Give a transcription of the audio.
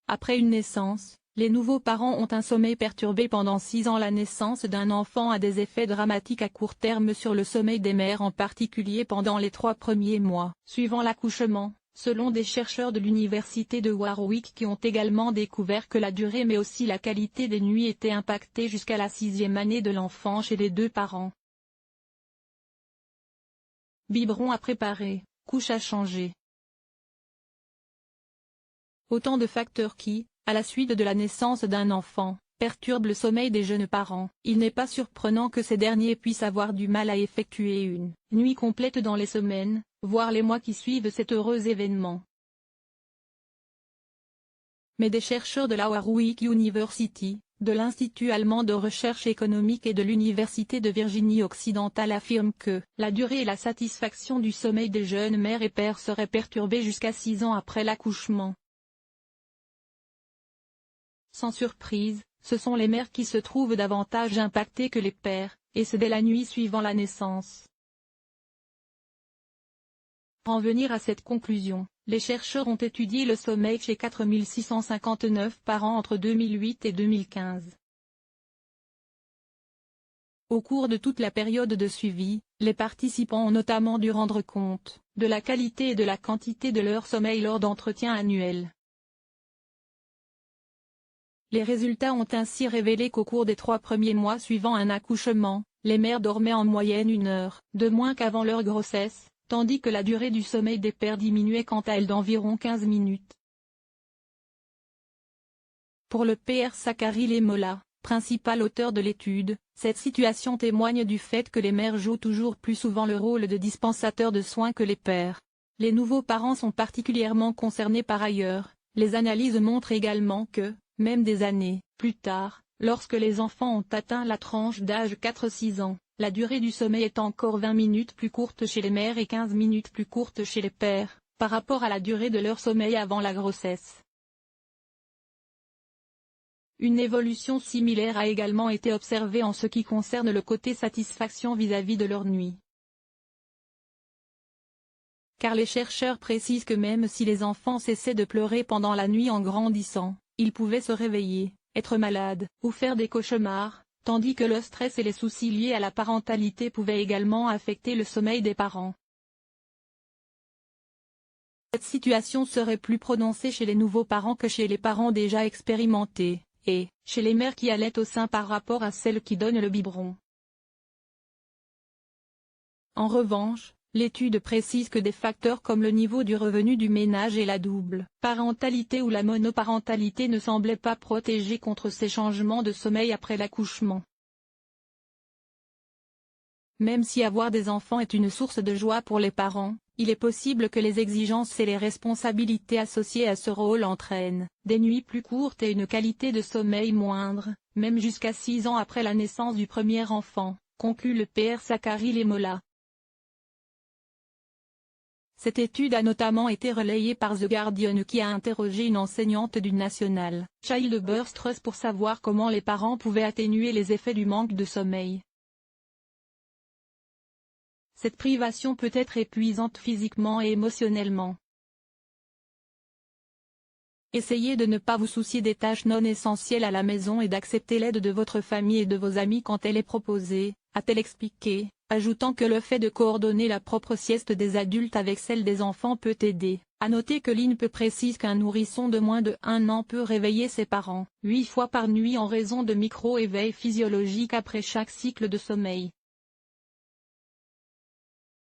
Après une naissance, les nouveaux parents ont un sommeil perturbé pendant 6 ans. La naissance d'un enfant a des effets dramatiques à court terme sur le sommeil des mères, en particulier pendant les 3 premiers mois suivant l'accouchement, selon des chercheurs de l'université de Warwick, qui ont également découvert que la durée mais aussi la qualité des nuits étaient impactées jusqu'à la 6e année de l'enfant chez les 2 parents. Biberon à préparer, couche à changer. Autant de facteurs qui, à la suite de la naissance d'un enfant, perturbent le sommeil des jeunes parents. Il n'est pas surprenant que ces derniers puissent avoir du mal à effectuer une nuit complète dans les semaines, voire les mois qui suivent cet heureux événement. Mais des chercheurs de la Warwick University, de l'Institut allemand de recherche économique et de l'Université de Virginie occidentale affirment que la durée et la satisfaction du sommeil des jeunes mères et pères seraient perturbées jusqu'à 6 ans après l'accouchement. Sans surprise, ce sont les mères qui se trouvent davantage impactées que les pères, et ce dès la nuit suivant la naissance. Pour en venir à cette conclusion, les chercheurs ont étudié le sommeil chez 4659 parents entre 2008 et 2015. Au cours de toute la période de suivi, les participants ont notamment dû rendre compte de la qualité et de la quantité de leur sommeil lors d'entretiens annuels. Les résultats ont ainsi révélé qu'au cours des 3 premiers mois suivant un accouchement, les mères dormaient en moyenne 1 heure de moins qu'avant leur grossesse, tandis que la durée du sommeil des pères diminuait quant à elle d'environ 15 minutes. Pour le Pr Zachary Lemola, principal auteur de l'étude, cette situation témoigne du fait que les mères jouent toujours plus souvent le rôle de dispensateur de soins que les pères. Les nouveaux parents sont particulièrement concernés par ailleurs. Les analyses montrent également que, même des années plus tard, lorsque les enfants ont atteint la tranche d'âge 4-6 ans, la durée du sommeil est encore 20 minutes plus courte chez les mères et 15 minutes plus courte chez les pères, par rapport à la durée de leur sommeil avant la grossesse. Une évolution similaire a également été observée en ce qui concerne le côté satisfaction vis-à-vis de leur nuit. Car les chercheurs précisent que même si les enfants cessaient de pleurer pendant la nuit en grandissant, ils pouvaient se réveiller, être malades, ou faire des cauchemars, tandis que le stress et les soucis liés à la parentalité pouvaient également affecter le sommeil des parents. Cette situation serait plus prononcée chez les nouveaux parents que chez les parents déjà expérimentés, et chez les mères qui allaitent au sein par rapport à celles qui donnent le biberon. En revanche, l'étude précise que des facteurs comme le niveau du revenu du ménage et la double parentalité ou la monoparentalité ne semblaient pas protéger contre ces changements de sommeil après l'accouchement. Même si avoir des enfants est une source de joie pour les parents, il est possible que les exigences et les responsabilités associées à ce rôle entraînent des nuits plus courtes et une qualité de sommeil moindre, même jusqu'à 6 ans après la naissance du premier enfant, conclut le Pr Zachary Lemola. Cette étude a notamment été relayée par The Guardian qui a interrogé une enseignante du National Childbirth Trust pour savoir comment les parents pouvaient atténuer les effets du manque de sommeil. Cette privation peut être épuisante physiquement et émotionnellement. Essayez de ne pas vous soucier des tâches non essentielles à la maison et d'accepter l'aide de votre famille et de vos amis quand elle est proposée, a-t-elle expliqué, ajoutant que le fait de coordonner la propre sieste des adultes avec celle des enfants peut aider. À noter que l'INPE précise qu'un nourrisson de moins de 1 an peut réveiller ses parents 8 fois par nuit en raison de micro-éveils physiologiques après chaque cycle de sommeil.